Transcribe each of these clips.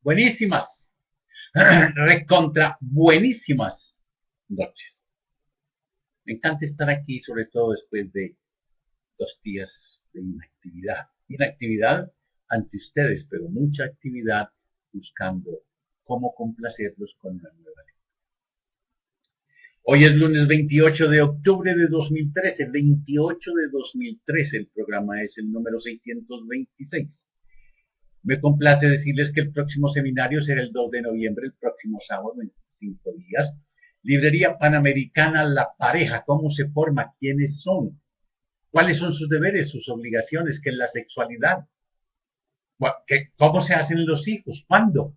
buenísimas, recontra buenísimas noches. Me encanta estar aquí, sobre todo después de 2 días de inactividad. Inactividad ante ustedes, pero mucha actividad buscando cómo complacerlos con una nueva lectura. Hoy es lunes 28 de octubre de 2013, 28 de 2013, el programa es el número 626. Me complace decirles que el próximo seminario será el 2 de noviembre, el próximo sábado, en 5 días. Librería Panamericana La Pareja, ¿cómo se forma? ¿Quiénes son? ¿Cuáles son sus deberes, sus obligaciones? ¿Qué es la sexualidad? ¿Cómo se hacen los hijos? ¿Cuándo?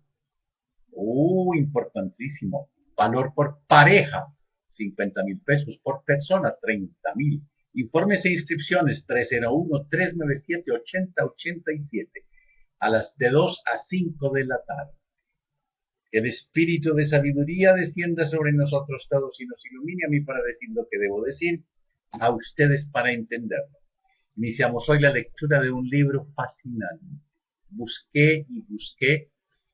Importantísimo. Valor por pareja, 50,000 pesos. Por persona, 30,000. Informes e inscripciones, 301-397-8087. A las de 2 a 5 de la tarde. Que el espíritu de sabiduría descienda sobre nosotros todos y nos ilumine a mí para decir lo que debo decir, a ustedes para entenderlo. Iniciamos hoy la lectura de un libro fascinante. Busqué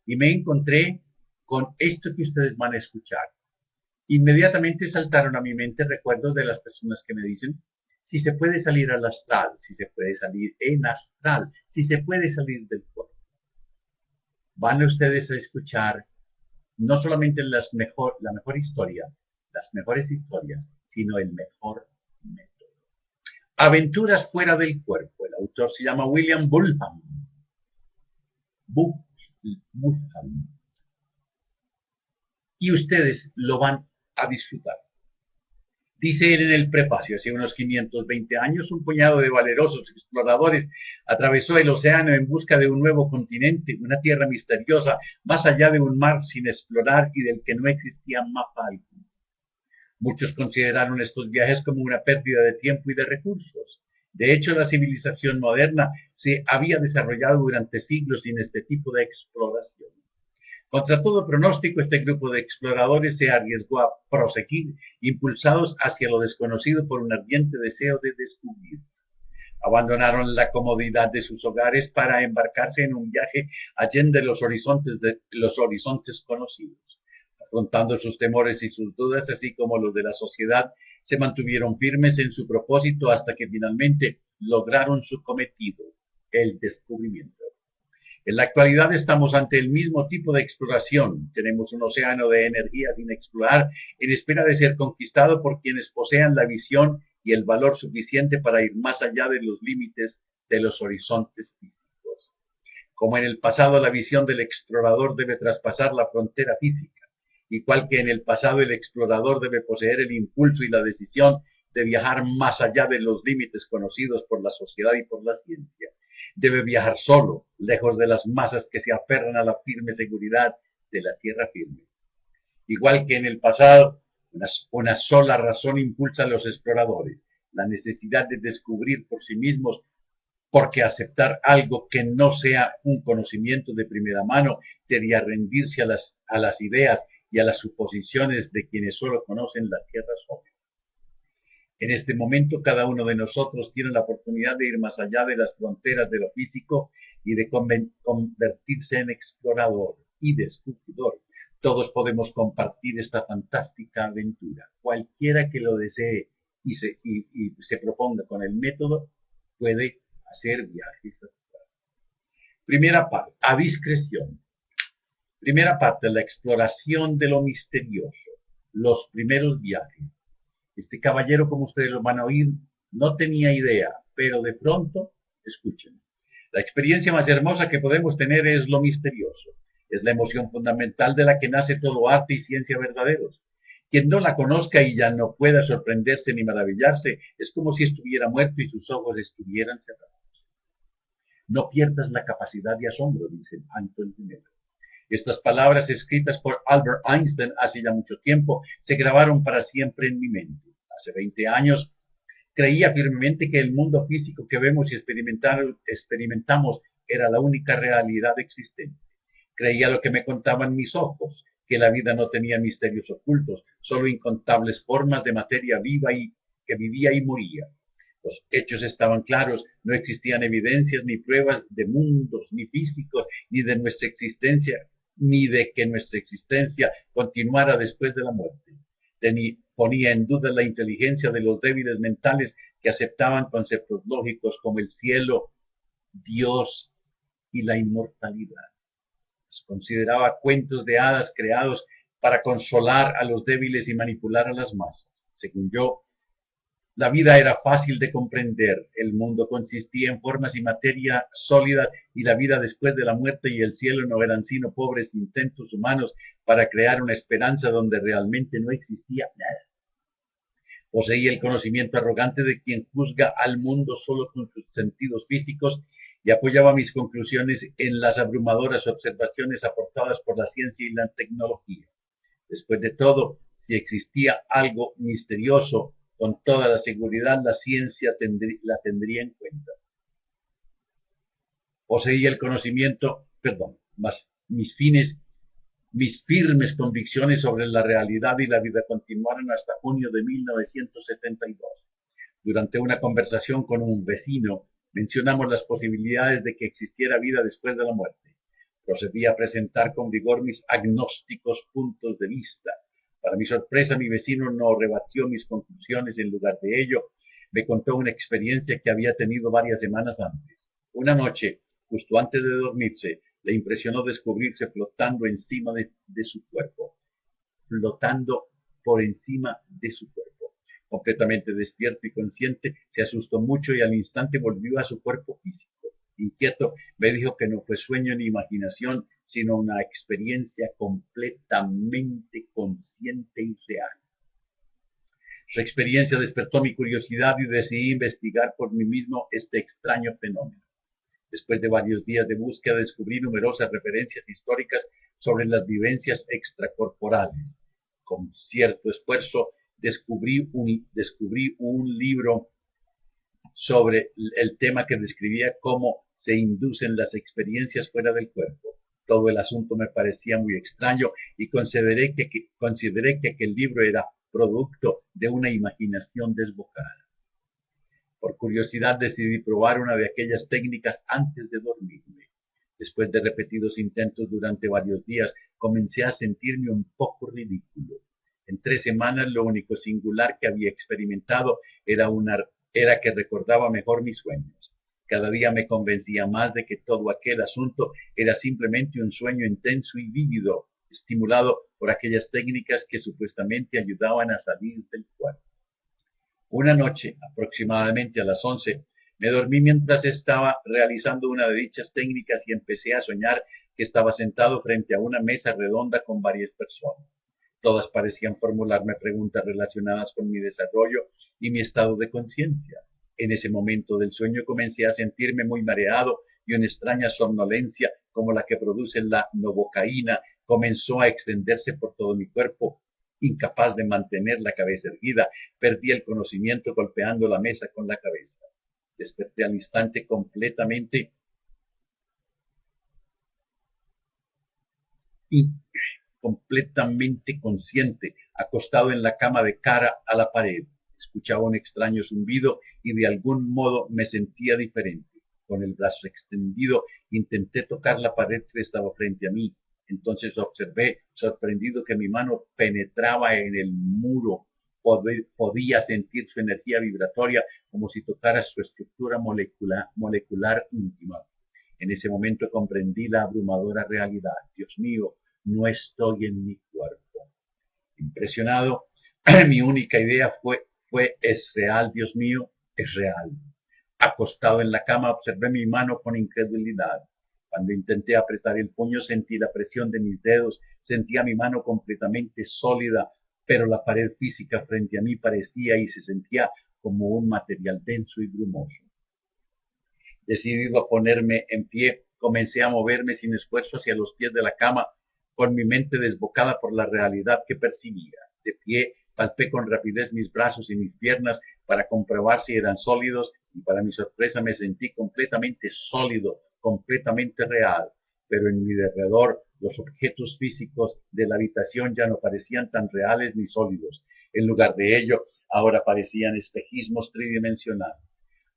y me encontré con esto que ustedes van a escuchar. Inmediatamente saltaron a mi mente recuerdos de las personas que me dicen si se puede salir al astral, si se puede salir en astral, si se puede salir del cuerpo. Van ustedes a escuchar no solamente la mejor historia, las mejores historias, sino el mejor método. Aventuras fuera del cuerpo. El autor se llama William Bullham. Y ustedes lo van a disfrutar. Dice él en el prefacio, hace unos 520 años, un puñado de valerosos exploradores atravesó el océano en busca de un nuevo continente, una tierra misteriosa, más allá de un mar sin explorar y del que no existía mapa alguno. Muchos consideraron estos viajes como una pérdida de tiempo y de recursos. De hecho, la civilización moderna se había desarrollado durante siglos sin este tipo de exploración. Contra todo pronóstico, este grupo de exploradores se arriesgó a proseguir, impulsados hacia lo desconocido por un ardiente deseo de descubrir. Abandonaron la comodidad de sus hogares para embarcarse en un viaje allende los horizontes conocidos. Afrontando sus temores y sus dudas, así como los de la sociedad, se mantuvieron firmes en su propósito hasta que finalmente lograron su cometido, el descubrimiento. En la actualidad estamos ante el mismo tipo de exploración. Tenemos un océano de energía sin explorar, en espera de ser conquistado por quienes posean la visión y el valor suficiente para ir más allá de los límites de los horizontes físicos. Como en el pasado, la visión del explorador debe traspasar la frontera física, igual que en el pasado el explorador debe poseer el impulso y la decisión de viajar más allá de los límites conocidos por la sociedad y por la ciencia. Debe viajar solo, lejos de las masas que se aferran a la firme seguridad de la tierra firme. Igual que en el pasado, una sola razón impulsa a los exploradores, la necesidad de descubrir por sí mismos, porque aceptar algo que no sea un conocimiento de primera mano sería rendirse a las ideas y a las suposiciones de quienes solo conocen la tierra sobre. En este momento, cada uno de nosotros tiene la oportunidad de ir más allá de las fronteras de lo físico y de convertirse en explorador y descubridor. Todos podemos compartir esta fantástica aventura. Cualquiera que lo desee y se proponga con el método puede hacer viajes astrales. Primera parte, a discreción. Primera parte, la exploración de lo misterioso, los primeros viajes. Este caballero, como ustedes lo van a oír, no tenía idea, pero de pronto, escuchen, la experiencia más hermosa que podemos tener es lo misterioso. Es la emoción fundamental de la que nace todo arte y ciencia verdaderos. Quien no la conozca y ya no pueda sorprenderse ni maravillarse, es como si estuviera muerto y sus ojos estuvieran cerrados. No pierdas la capacidad de asombro, dice Anton I. Estas palabras, escritas por Albert Einstein hace ya mucho tiempo, se grabaron para siempre en mi mente. Hace 20 años creía firmemente que el mundo físico que vemos y experimentamos era la única realidad existente. Creía lo que me contaban mis ojos, que la vida no tenía misterios ocultos, solo incontables formas de materia viva y que vivía y moría. Los hechos estaban claros, no existían evidencias ni pruebas de mundos, ni físicos, ni de nuestra existencia ni de que nuestra existencia continuara después de la muerte. Ponía en duda la inteligencia de los débiles mentales que aceptaban conceptos lógicos como el cielo, Dios y la inmortalidad. Los consideraba cuentos de hadas creados para consolar a los débiles y manipular a las masas. Según yo, la vida era fácil de comprender, el mundo consistía en formas y materia sólida y la vida después de la muerte y el cielo no eran sino pobres intentos humanos para crear una esperanza donde realmente no existía nada. Poseía el conocimiento arrogante de quien juzga al mundo solo con sus sentidos físicos y apoyaba mis conclusiones en las abrumadoras observaciones aportadas por la ciencia y la tecnología. Después de todo, si existía algo misterioso, con toda la seguridad la ciencia la tendría en cuenta. Poseía el conocimiento, más mis firmes convicciones sobre la realidad y la vida continuaron hasta junio de 1972. Durante una conversación con un vecino, mencionamos las posibilidades de que existiera vida después de la muerte. Procedí a presentar con vigor mis agnósticos puntos de vista. Para mi sorpresa, mi vecino no rebatió mis conclusiones. En lugar de ello, me contó una experiencia que había tenido varias semanas antes. Una noche, justo antes de dormirse, le impresionó descubrirse flotando encima de su cuerpo, flotando por encima de su cuerpo. Completamente despierto y consciente, se asustó mucho y al instante volvió a su cuerpo físico. Inquieto, me dijo que no fue sueño ni imaginación, sino una experiencia completamente consciente y real. Su experiencia despertó mi curiosidad y decidí investigar por mí mismo este extraño fenómeno. Después de varios días de búsqueda, descubrí numerosas referencias históricas sobre las vivencias extracorporales. Con cierto esfuerzo, descubrí un libro sobre el tema que describía cómo se inducen las experiencias fuera del cuerpo. Todo el asunto me parecía muy extraño y consideré que aquel libro era producto de una imaginación desbocada. Por curiosidad decidí probar una de aquellas técnicas antes de dormirme. Después de repetidos intentos durante varios días, comencé a sentirme un poco ridículo. En 3 semanas lo único singular que había experimentado era que recordaba mejor mis sueños. Cada día me convencía más de que todo aquel asunto era simplemente un sueño intenso y vívido, estimulado por aquellas técnicas que supuestamente ayudaban a salir del cuerpo. Una noche, aproximadamente a las 11, me dormí mientras estaba realizando una de dichas técnicas y empecé a soñar que estaba sentado frente a una mesa redonda con varias personas. Todas parecían formularme preguntas relacionadas con mi desarrollo y mi estado de conciencia. En ese momento del sueño comencé a sentirme muy mareado y una extraña somnolencia como la que produce la novocaína comenzó a extenderse por todo mi cuerpo. Incapaz de mantener la cabeza erguida, perdí el conocimiento golpeando la mesa con la cabeza. Desperté al instante completamente consciente, acostado en la cama de cara a la pared. Escuchaba un extraño zumbido y de algún modo me sentía diferente. Con el brazo extendido intenté tocar la pared que estaba frente a mí. Entonces observé, sorprendido, que mi mano penetraba en el muro. Podía sentir su energía vibratoria como si tocara su estructura molecular íntima. En ese momento comprendí la abrumadora realidad. Dios mío, no estoy en mi cuerpo. Impresionado, mi única idea fue, ¿es real, Dios mío? Es real. Acostado en la cama, observé mi mano con incredulidad. Cuando intenté apretar el puño, sentí la presión de mis dedos, sentía mi mano completamente sólida, pero la pared física frente a mí parecía y se sentía como un material denso y brumoso. Decidido a ponerme en pie, comencé a moverme sin esfuerzo hacia los pies de la cama, con mi mente desbocada por la realidad que percibía. De pie, palpé con rapidez mis brazos y mis piernas para comprobar si eran sólidos y para mi sorpresa me sentí completamente sólido, completamente real. Pero en mi derredor los objetos físicos de la habitación ya no parecían tan reales ni sólidos. En lugar de ello, ahora parecían espejismos tridimensionales.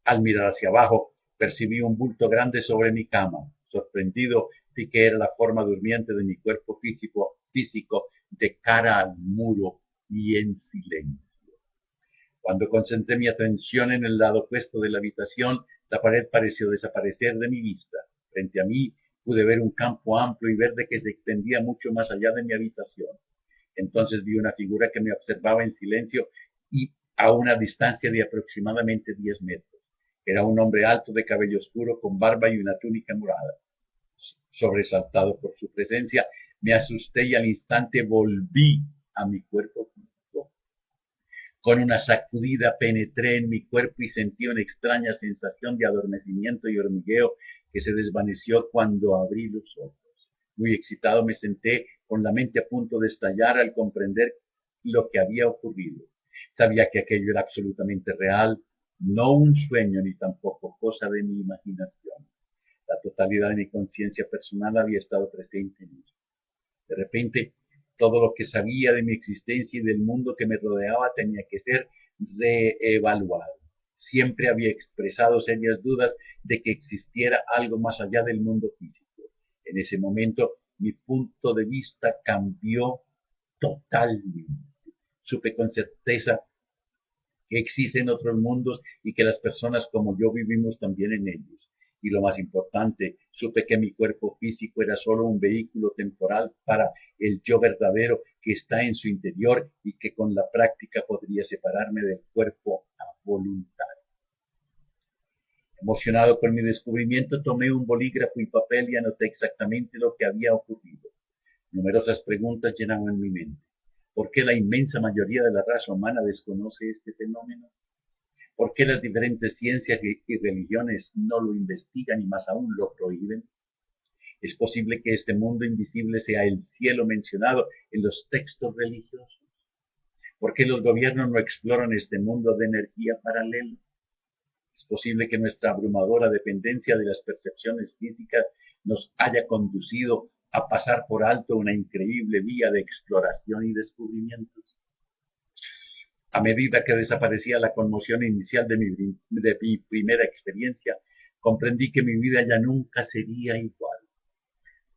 Al mirar hacia abajo, percibí un bulto grande sobre mi cama. Sorprendido, vi que era la forma durmiente de mi cuerpo físico de cara al muro y en silencio. Cuando concentré mi atención en el lado opuesto de la habitación, la pared pareció desaparecer de mi vista. Frente a mí pude ver un campo amplio y verde que se extendía mucho más allá de mi habitación. Entonces vi una figura que me observaba en silencio y a una distancia de aproximadamente 10 metros. Era un hombre alto de cabello oscuro con barba y una túnica morada. Sobresaltado por su presencia, me asusté y al instante volví a mi cuerpo físico. Con una sacudida penetré en mi cuerpo y sentí una extraña sensación de adormecimiento y hormigueo que se desvaneció cuando abrí los ojos. Muy excitado me senté con la mente a punto de estallar al comprender lo que había ocurrido. Sabía que aquello era absolutamente real, no un sueño ni tampoco cosa de mi imaginación. La totalidad de mi conciencia personal había estado presente en ello. De repente, todo lo que sabía de mi existencia y del mundo que me rodeaba tenía que ser reevaluado. Siempre había expresado serias dudas de que existiera algo más allá del mundo físico. En ese momento, mi punto de vista cambió totalmente. Supe con certeza que existen otros mundos y que las personas como yo vivimos también en ellos. Y lo más importante, supe que mi cuerpo físico era solo un vehículo temporal para el yo verdadero que está en su interior y que con la práctica podría separarme del cuerpo a voluntad. Emocionado por mi descubrimiento, tomé un bolígrafo y papel y anoté exactamente lo que había ocurrido. Numerosas preguntas llenaban mi mente. ¿Por qué la inmensa mayoría de la raza humana desconoce este fenómeno? ¿Por qué las diferentes ciencias y religiones no lo investigan y más aún lo prohíben? ¿Es posible que este mundo invisible sea el cielo mencionado en los textos religiosos? ¿Por qué los gobiernos no exploran este mundo de energía paralela? ¿Es posible que nuestra abrumadora dependencia de las percepciones físicas nos haya conducido a pasar por alto una increíble vía de exploración y descubrimientos? A medida que desaparecía la conmoción inicial de mi primera experiencia, comprendí que mi vida ya nunca sería igual.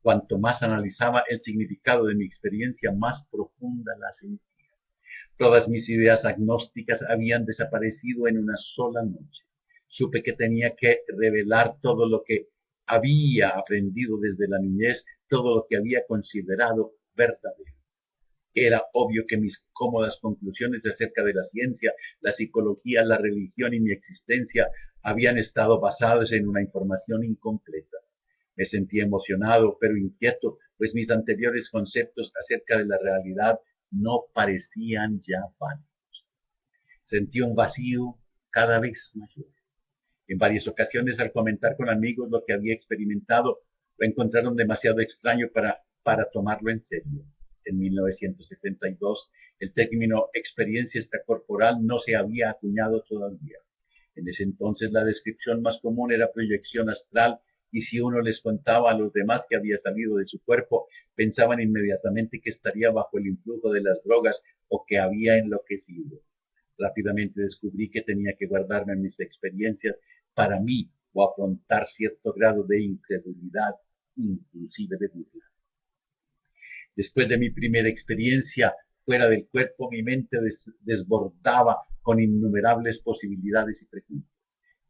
Cuanto más analizaba el significado de mi experiencia, más profunda la sentía. Todas mis ideas agnósticas habían desaparecido en una sola noche. Supe que tenía que revelar todo lo que había aprendido desde la niñez, todo lo que había considerado verdadero. Era obvio que mis cómodas conclusiones acerca de la ciencia, la psicología, la religión y mi existencia habían estado basadas en una información incompleta. Me sentí emocionado, pero inquieto, pues mis anteriores conceptos acerca de la realidad no parecían ya válidos. Sentí un vacío cada vez mayor. En varias ocasiones, al comentar con amigos lo que había experimentado, lo encontraron demasiado extraño para tomarlo en serio. En 1972, el término experiencia extracorporal no se había acuñado todavía. En ese entonces, la descripción más común era proyección astral, y si uno les contaba a los demás que había salido de su cuerpo, pensaban inmediatamente que estaría bajo el influjo de las drogas o que había enloquecido. Rápidamente descubrí que tenía que guardarme mis experiencias para mí o afrontar cierto grado de incredulidad, inclusive de burla. Después de mi primera experiencia fuera del cuerpo, mi mente desbordaba con innumerables posibilidades y preguntas.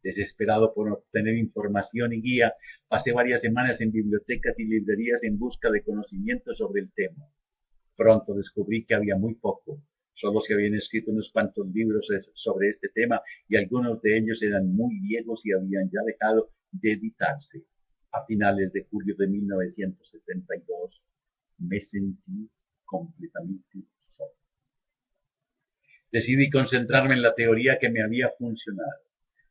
Desesperado por obtener información y guía, pasé varias semanas en bibliotecas y librerías en busca de conocimiento sobre el tema. Pronto descubrí que había muy poco. Solo se habían escrito unos cuantos libros sobre este tema y algunos de ellos eran muy viejos y habían ya dejado de editarse. A finales de julio de 1972 me sentí completamente solo. Decidí concentrarme en la teoría que me había funcionado.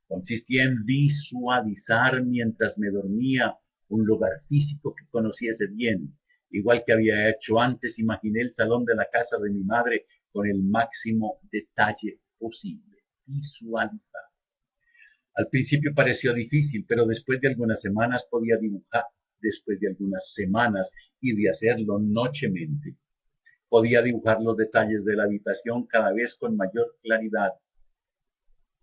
Consistía en visualizar mientras me dormía un lugar físico que conociese bien. Igual que había hecho antes, imaginé el salón de la casa de mi madre con el máximo detalle posible. Visualizar. Al principio pareció difícil, pero después de algunas semanas podía dibujar. Después de algunas semanas y de hacerlo nochemente, podía dibujar los detalles de la habitación cada vez con mayor claridad.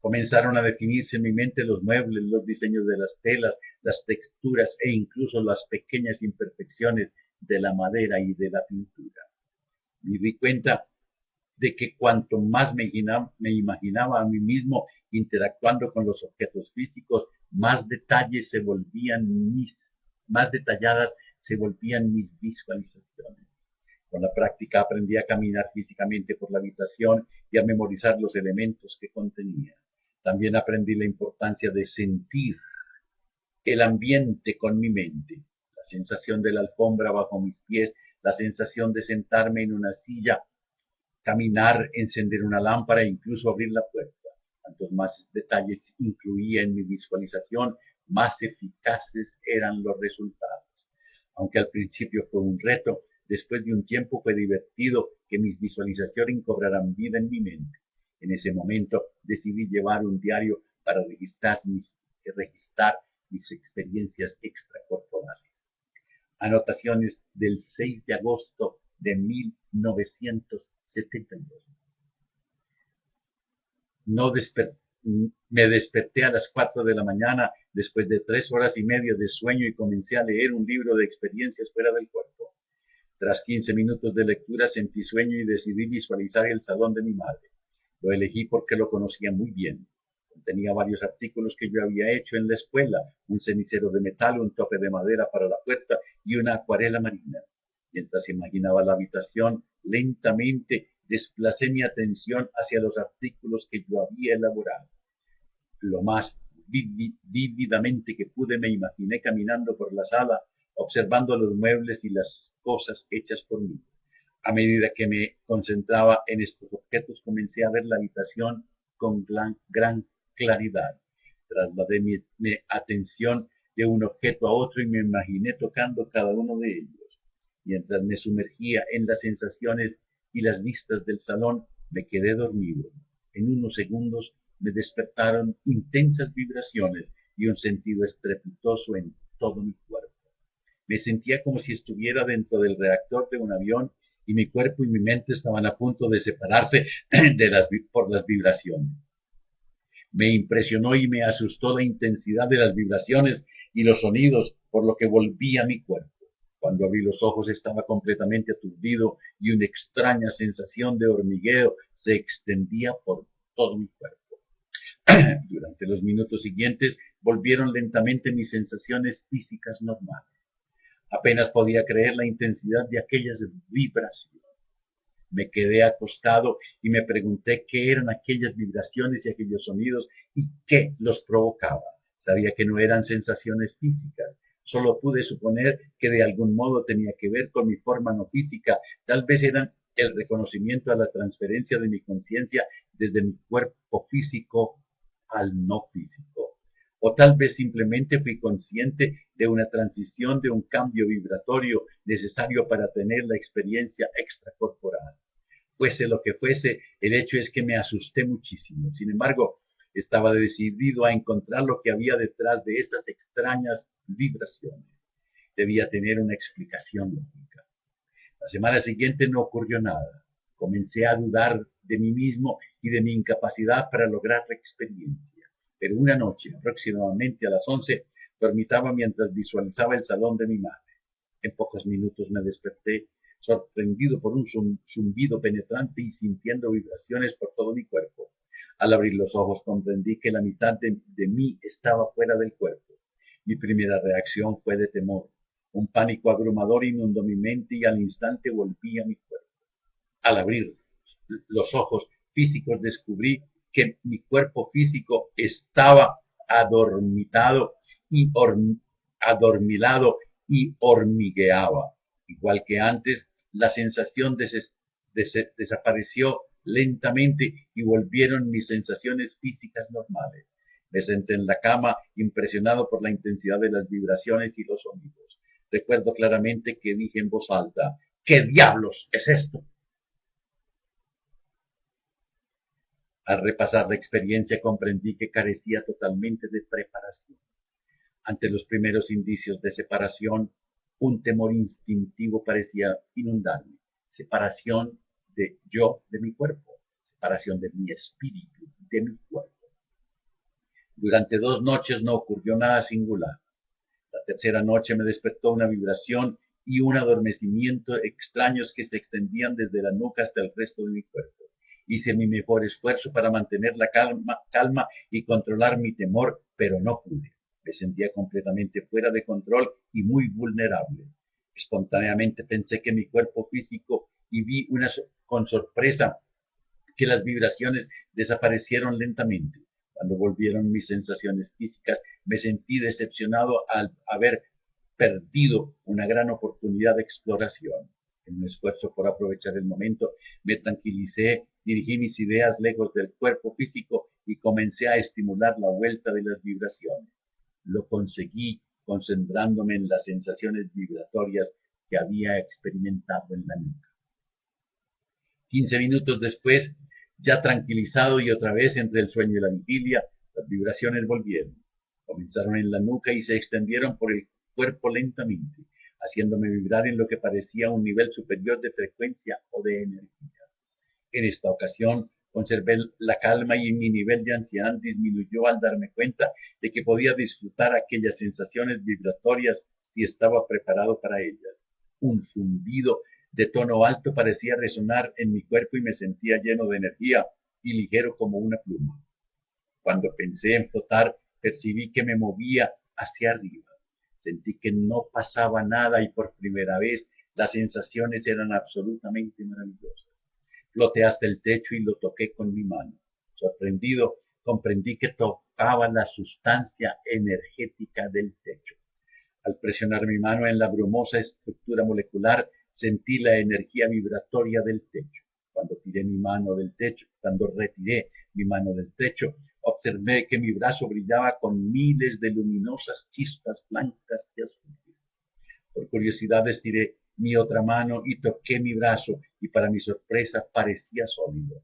Comenzaron a definirse en mi mente los muebles, los diseños de las telas, las texturas e incluso las pequeñas imperfecciones de la madera y de la pintura. Me di cuenta de que cuanto más me imaginaba a mí mismo interactuando con los objetos físicos, más detalladas se volvían mis visualizaciones. Con la práctica aprendí a caminar físicamente por la habitación y a memorizar los elementos que contenía. También aprendí la importancia de sentir el ambiente con mi mente, la sensación de la alfombra bajo mis pies, la sensación de sentarme en una silla, caminar, encender una lámpara e incluso abrir la puerta. Cuantos más detalles incluía en mi visualización, más eficaces eran los resultados. Aunque al principio fue un reto, después de un tiempo fue divertido que mis visualizaciones cobraran vida en mi mente. En ese momento decidí llevar un diario para registrar mis experiencias extracorporales. Anotaciones del 6 de agosto de 1972. No me desperté a las 4 de la mañana después de 3 horas y media de sueño y comencé a leer un libro de experiencias fuera del cuerpo. Tras 15 minutos de lectura sentí sueño y decidí visualizar el salón de mi madre. Lo elegí porque lo conocía muy bien. Contenía varios artículos que yo había hecho en la escuela, un cenicero de metal, un tope de madera para la puerta y una acuarela marina. Mientras imaginaba la habitación, lentamente desplacé mi atención hacia los artículos que yo había elaborado. Lo más vívidamente que pude me imaginé caminando por la sala, observando los muebles y las cosas hechas por mí. A medida que me concentraba en estos objetos, comencé a ver la habitación con gran claridad. Trasladé mi atención de un objeto a otro y me imaginé tocando cada uno de ellos. Mientras me sumergía en las sensaciones y las vistas del salón, me quedé dormido. En unos segundos me despertaron intensas vibraciones y un sentido estrepitoso en todo mi cuerpo. Me sentía como si estuviera dentro del reactor de un avión y mi cuerpo y mi mente estaban a punto de separarse por las vibraciones. Me impresionó y me asustó la intensidad de las vibraciones y los sonidos, por lo que volví a mi cuerpo. Cuando abrí los ojos estaba completamente aturdido y una extraña sensación de hormigueo se extendía por todo mi cuerpo. Durante los minutos siguientes volvieron lentamente mis sensaciones físicas normales. Apenas podía creer la intensidad de aquellas vibraciones. Me quedé acostado y me pregunté qué eran aquellas vibraciones y aquellos sonidos y qué los provocaba. Sabía que no eran sensaciones físicas. Solo pude suponer que de algún modo tenía que ver con mi forma no física. Tal vez eran el reconocimiento a la transferencia de mi conciencia desde mi cuerpo físico al no físico. O tal vez simplemente fui consciente de una transición, de un cambio vibratorio necesario para tener la experiencia extracorporal. Fuese lo que fuese, el hecho es que me asusté muchísimo. Sin embargo, estaba decidido a encontrar lo que había detrás de esas extrañas vibraciones. Debía tener una explicación lógica. La semana siguiente no ocurrió nada. Comencé a dudar de mí mismo y de mi incapacidad para lograr la experiencia. Pero una noche, aproximadamente a las 11, dormitaba mientras visualizaba el salón de mi madre. En pocos minutos me desperté, sorprendido por un zumbido penetrante y sintiendo vibraciones por todo mi cuerpo. Al abrir los ojos comprendí que la mitad de mí estaba fuera del cuerpo. Mi primera reacción fue de temor. Un pánico abrumador inundó mi mente y al instante volví a mi cuerpo. Al abrir los ojos físicos descubrí que mi cuerpo físico estaba adormitado y adormilado y hormigueaba. Igual que antes, la sensación desapareció lentamente y volvieron mis sensaciones físicas normales. Me senté en la cama, impresionado por la intensidad de las vibraciones y los sonidos. Recuerdo claramente que dije en voz alta, ¿qué diablos es esto? Al repasar la experiencia comprendí que carecía totalmente de preparación. Ante los primeros indicios de separación, un temor instintivo parecía inundarme. Separación de yo de mi cuerpo, separación de mi espíritu de mi cuerpo. Durante 2 noches no ocurrió nada singular. La tercera noche me despertó una vibración y un adormecimiento extraños que se extendían desde la nuca hasta el resto de mi cuerpo. Hice mi mejor esfuerzo para mantener la calma y controlar mi temor, pero no pude. Me sentía completamente fuera de control y muy vulnerable. Espontáneamente pensé que mi cuerpo físico y vi con sorpresa que las vibraciones desaparecieron lentamente. Cuando volvieron mis sensaciones físicas, me sentí decepcionado al haber perdido una gran oportunidad de exploración. En un esfuerzo por aprovechar el momento, me tranquilicé, dirigí mis ideas lejos del cuerpo físico y comencé a estimular la vuelta de las vibraciones. Lo conseguí concentrándome en las sensaciones vibratorias que había experimentado en la nuca. 15 minutos después, ya tranquilizado y otra vez entre el sueño y la vigilia, las vibraciones volvieron. Comenzaron en la nuca y se extendieron por el cuerpo lentamente, haciéndome vibrar en lo que parecía un nivel superior de frecuencia o de energía. En esta ocasión conservé la calma y mi nivel de ansiedad disminuyó al darme cuenta de que podía disfrutar aquellas sensaciones vibratorias si estaba preparado para ellas. Un zumbido de tono alto parecía resonar en mi cuerpo y me sentía lleno de energía y ligero como una pluma. Cuando pensé en flotar, percibí que me movía hacia arriba. Sentí que no pasaba nada y por primera vez las sensaciones eran absolutamente maravillosas. Floté hasta el techo y lo toqué con mi mano. Sorprendido, comprendí que tocaba la sustancia energética del techo. Al presionar mi mano en la brumosa estructura molecular, sentí la energía vibratoria del techo. Cuando retiré mi mano del techo, observé que mi brazo brillaba con miles de luminosas chispas blancas y azules. Por curiosidad estiré mi otra mano y toqué mi brazo y para mi sorpresa parecía sólido.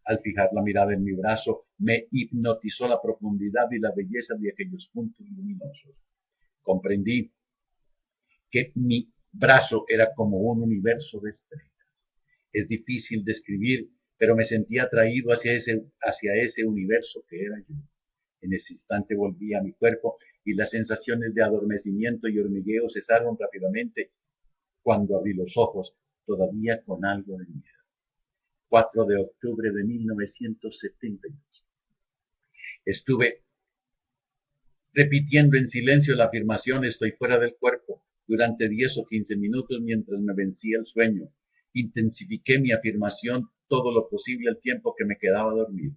Al fijar la mirada en mi brazo, me hipnotizó la profundidad y la belleza de aquellos puntos luminosos. Comprendí que mi brazo era como un universo de estrellas. Es difícil describir, pero me sentía atraído hacia ese universo que era yo. En ese instante volví a mi cuerpo y las sensaciones de adormecimiento y hormigueo cesaron rápidamente cuando abrí los ojos, todavía con algo de miedo. 4 de octubre de 1972. Estuve repitiendo en silencio la afirmación "estoy fuera del cuerpo" durante 10 o 15 minutos mientras me vencía el sueño. Intensifiqué mi afirmación todo lo posible el tiempo que me quedaba dormido.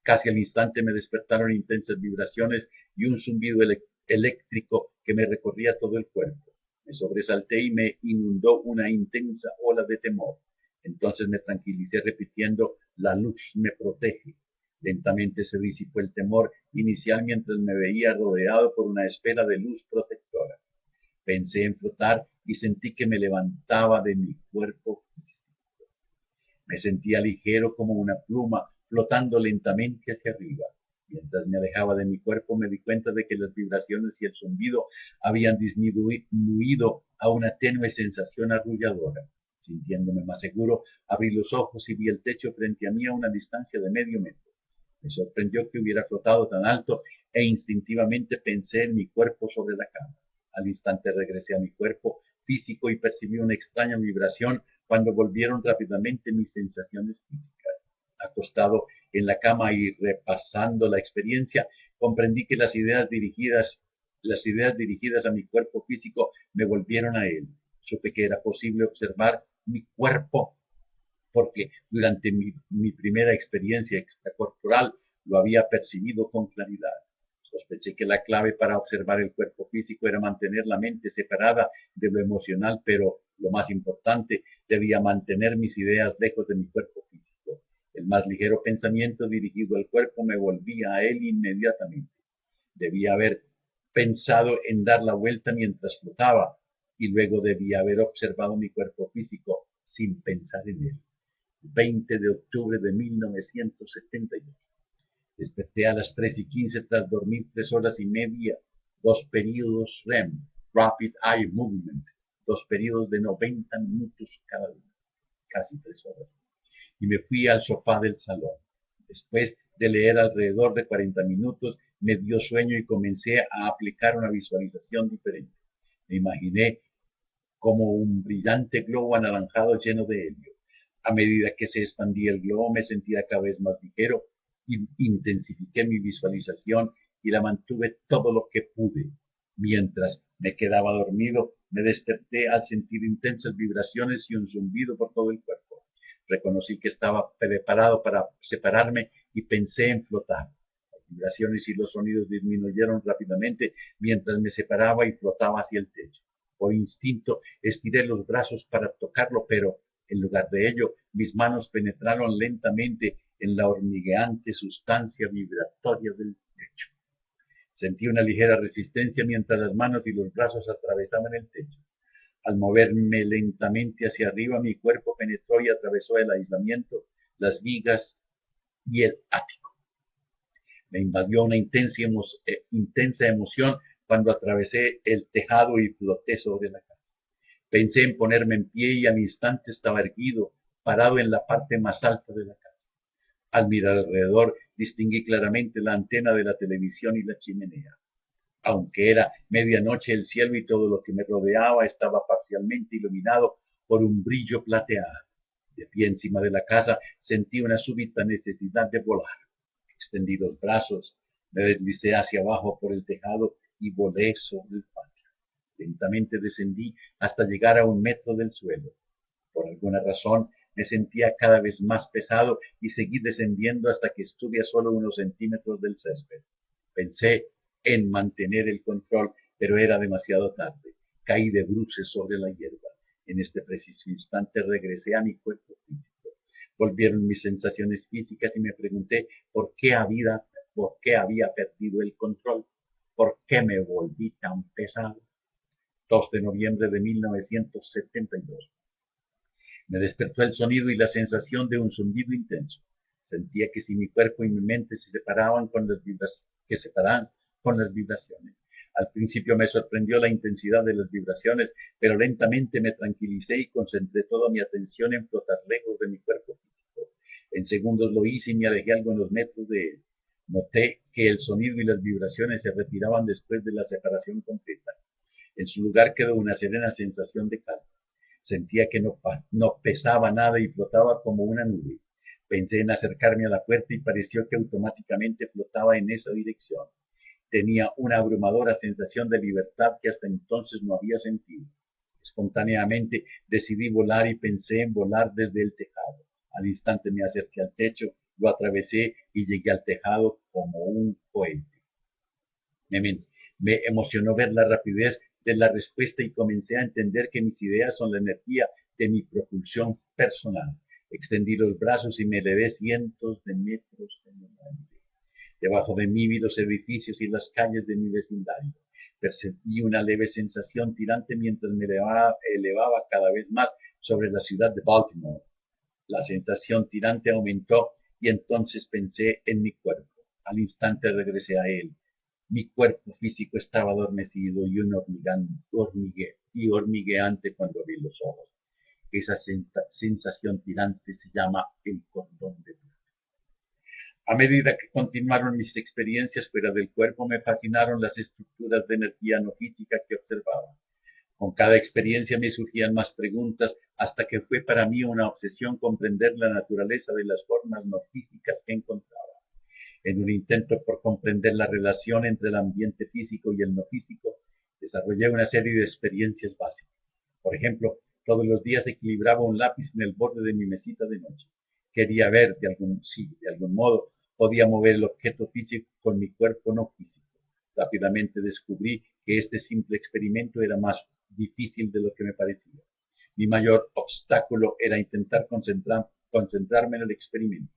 Casi al instante me despertaron intensas vibraciones y un zumbido eléctrico que me recorría todo el cuerpo. Me sobresalté y me inundó una intensa ola de temor. Entonces me tranquilicé repitiendo "la luz me protege". Lentamente se disipó el temor inicial mientras me veía rodeado por una esfera de luz protectora. Pensé en flotar y sentí que me levantaba de mi cuerpo físico. Me sentía ligero como una pluma flotando lentamente hacia arriba. Mientras me alejaba de mi cuerpo me di cuenta de que las vibraciones y el zumbido habían disminuido a una tenue sensación arrulladora. Sintiéndome más seguro, abrí los ojos y vi el techo frente a mí a una distancia de medio metro. Me sorprendió que hubiera flotado tan alto e instintivamente pensé en mi cuerpo sobre la cama. Al instante regresé a mi cuerpo físico y percibí una extraña vibración cuando volvieron rápidamente mis sensaciones físicas. Acostado en la cama y repasando la experiencia, comprendí que las ideas dirigidas a mi cuerpo físico me volvieron a él. Supe que era posible observar mi cuerpo porque durante mi primera experiencia extracorporal lo había percibido con claridad. Sospeché que la clave para observar el cuerpo físico era mantener la mente separada de lo emocional, pero lo más importante, debía mantener mis ideas lejos de mi cuerpo físico. El más ligero pensamiento dirigido al cuerpo me volvía a él inmediatamente. Debía haber pensado en dar la vuelta mientras flotaba y luego debía haber observado mi cuerpo físico sin pensar en él. 20 de octubre de 1972. Desperté a las 3:15 tras dormir 3 horas y media, 2 períodos REM, Rapid Eye Movement, 2 períodos de 90 minutos cada uno, casi 3 horas. Y me fui al sofá del salón. Después de leer alrededor de 40 minutos, me dio sueño y comencé a aplicar una visualización diferente. Me imaginé como un brillante globo anaranjado lleno de helio. A medida que se expandía el globo me sentía cada vez más ligero y intensifiqué mi visualización y la mantuve todo lo que pude. Mientras me quedaba dormido, me desperté al sentir intensas vibraciones y un zumbido por todo el cuerpo. Reconocí que estaba preparado para separarme y pensé en flotar. Las vibraciones y los sonidos disminuyeron rápidamente mientras me separaba y flotaba hacia el techo. Por instinto estiré los brazos para tocarlo, pero en lugar de ello, mis manos penetraron lentamente en la hormigueante sustancia vibratoria del techo. Sentí una ligera resistencia mientras las manos y los brazos atravesaban el techo. Al moverme lentamente hacia arriba, mi cuerpo penetró y atravesó el aislamiento, las vigas y el ático. Me invadió una intensa emoción cuando atravesé el tejado y floté sobre la casa. Pensé en ponerme en pie y al instante estaba erguido, parado en la parte más alta de la casa. Al mirar alrededor, distinguí claramente la antena de la televisión y la chimenea. Aunque era medianoche, el cielo y todo lo que me rodeaba estaba parcialmente iluminado por un brillo plateado. De pie encima de la casa, sentí una súbita necesidad de volar. Extendí los brazos, me deslicé hacia abajo por el tejado y volé sobre el patio. Lentamente descendí hasta llegar a 1 metro del suelo. Por alguna razón me sentía cada vez más pesado y seguí descendiendo hasta que estuve a solo unos centímetros del césped. Pensé en mantener el control, pero era demasiado tarde. Caí de bruces sobre la hierba. En este preciso instante regresé a mi cuerpo físico. Volvieron mis sensaciones físicas y me pregunté por qué había perdido el control, por qué me volví tan pesado. 2 de noviembre de 1972. Me despertó el sonido y la sensación de un zumbido intenso. Sentía que si mi cuerpo y mi mente se separaban con las vibraciones. Al principio me sorprendió la intensidad de las vibraciones, pero lentamente me tranquilicé y concentré toda mi atención en flotar lejos de mi cuerpo físico. En segundos lo hice y me alejé algunos metros de él. Noté que el sonido y las vibraciones se retiraban después de la separación completa. En su lugar quedó una serena sensación de calma. Sentía que no pesaba nada y flotaba como una nube. Pensé en acercarme a la puerta y pareció que automáticamente flotaba en esa dirección. Tenía una abrumadora sensación de libertad que hasta entonces no había sentido. Espontáneamente decidí volar y pensé en volar desde el tejado. Al instante me acerqué al techo, lo atravesé y llegué al tejado como un cohete. Me emocionó ver la rapidez de la respuesta y comencé a entender que mis ideas son la energía de mi propulsión personal. Extendí los brazos y me elevé cientos de metros en el aire. Debajo de mí vi los edificios y las calles de mi vecindario. Percibí una leve sensación tirante mientras me elevaba cada vez más sobre la ciudad de Baltimore. La sensación tirante aumentó y entonces pensé en mi cuerpo. Al instante regresé a él. Mi cuerpo físico estaba adormecido y hormigueante cuando abrí los ojos. Esa sensación tirante se llama el cordón de plata. A medida que continuaron mis experiencias fuera del cuerpo, me fascinaron las estructuras de energía no física que observaba. Con cada experiencia me surgían más preguntas hasta que fue para mí una obsesión comprender la naturaleza de las formas no físicas que encontraba. En un intento por comprender la relación entre el ambiente físico y el no físico, desarrollé una serie de experiencias básicas. Por ejemplo, todos los días equilibraba un lápiz en el borde de mi mesita de noche. Quería ver, de algún modo, podía mover el objeto físico con mi cuerpo no físico. Rápidamente descubrí que este simple experimento era más difícil de lo que me parecía. Mi mayor obstáculo era intentar concentrarme en el experimento.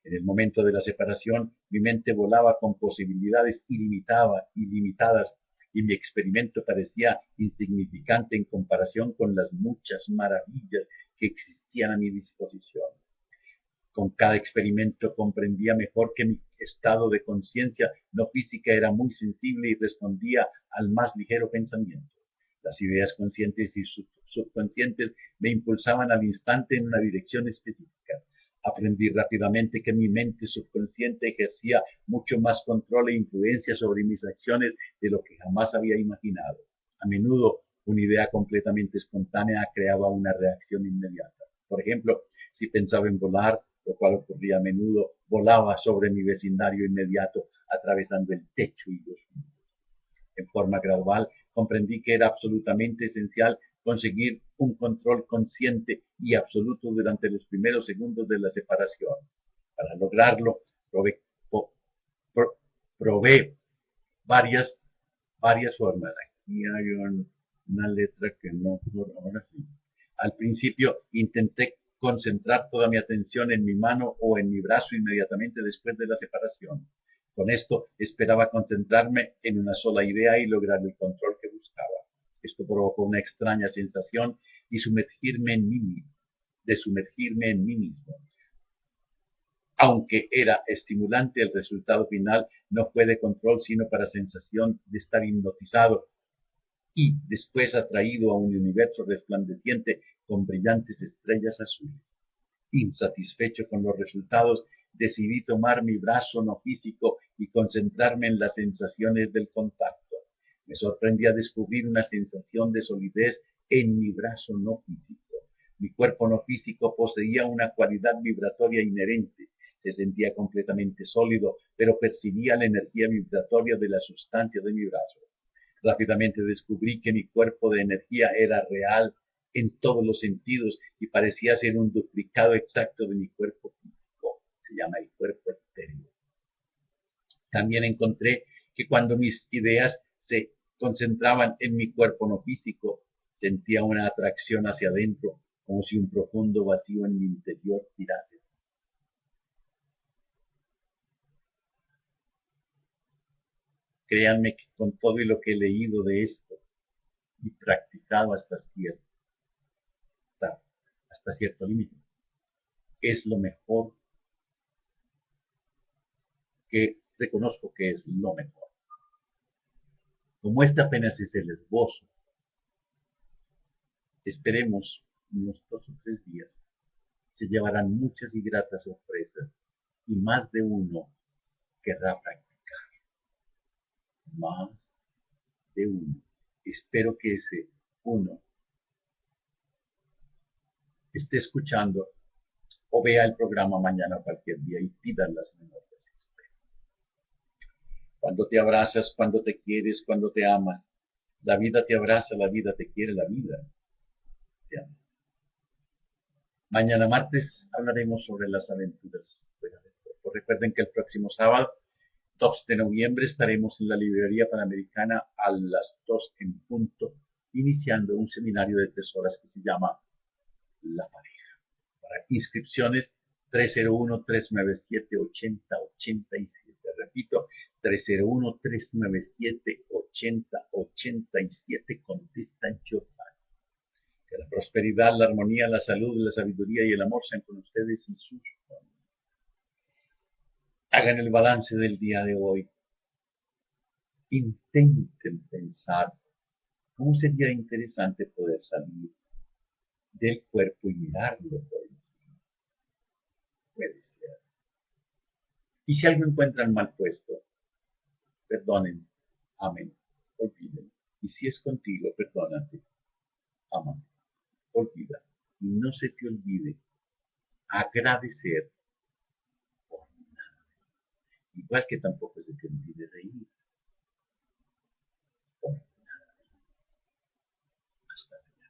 En el momento de la separación, mi mente volaba con posibilidades ilimitadas y mi experimento parecía insignificante en comparación con las muchas maravillas que existían a mi disposición. Con cada experimento comprendía mejor que mi estado de conciencia no física era muy sensible y respondía al más ligero pensamiento. Las ideas conscientes y subconscientes me impulsaban al instante en una dirección específica. Aprendí rápidamente que mi mente subconsciente ejercía mucho más control e influencia sobre mis acciones de lo que jamás había imaginado. A menudo, una idea completamente espontánea creaba una reacción inmediata. Por ejemplo, si pensaba en volar, lo cual ocurría a menudo, volaba sobre mi vecindario inmediato, atravesando el techo y los muros. En forma gradual, comprendí que era absolutamente esencial conseguir un control consciente y absoluto durante los primeros segundos de la separación. Para lograrlo, probé varias, varias formas. Aquí hay una letra que no, ahora sí. Al principio intenté concentrar toda mi atención en mi mano o en mi brazo inmediatamente después de la separación. Con esto esperaba concentrarme en una sola idea y lograr el control que buscaba. Esto provocó una extraña sensación y sumergirme en mí mismo. Aunque era estimulante, el resultado final no fue de control, sino para sensación de estar hipnotizado y después atraído a un universo resplandeciente con brillantes estrellas azules. Insatisfecho con los resultados, decidí tomar mi brazo no físico y concentrarme en las sensaciones del contacto. Me sorprendía descubrir una sensación de solidez en mi brazo no físico. Mi cuerpo no físico poseía una cualidad vibratoria inherente. Se sentía completamente sólido, pero percibía la energía vibratoria de la sustancia de mi brazo. Rápidamente descubrí que mi cuerpo de energía era real en todos los sentidos y parecía ser un duplicado exacto de mi cuerpo físico. Se llama el cuerpo etéreo. También encontré que cuando mis ideas se concentraban en mi cuerpo no físico, sentía una atracción hacia adentro, como si un profundo vacío en mi interior tirase. Créanme que con todo y lo que he leído de esto y practicado hasta cierto límite, es lo mejor que reconozco que es lo mejor. Como este apenas es el esbozo, esperemos unos 2 o 3 días se llevarán muchas y gratas sorpresas y más de uno querrá practicar. Más de uno. Espero que ese uno esté escuchando o vea el programa mañana o cualquier día y pida las memorias. Cuando te abrazas, cuando te quieres, cuando te amas, la vida te abraza, la vida te quiere, la vida te ama. Mañana martes hablaremos sobre las aventuras fuera del cuerpo. Recuerden que el próximo sábado, 2 de noviembre, estaremos en la librería Panamericana a las 2 en punto, iniciando un seminario de 3 horas que se llama La Pareja. Para inscripciones, 301-397-8087. Repito, 301-397-8087. Contesta en Chopin. Que la prosperidad, la armonía, la salud, la sabiduría y el amor sean con ustedes y sus familias. Hagan el balance del día de hoy. Intenten pensar cómo sería interesante poder salir del cuerpo y mirarlo por encima. Puede ser. Y si algo encuentran mal puesto, perdonen, amen, olviden. Y si es contigo, perdónate, ama, olvida. Y no se te olvide agradecer por nada. Igual que tampoco se te olvide reír por nada. Hasta luego.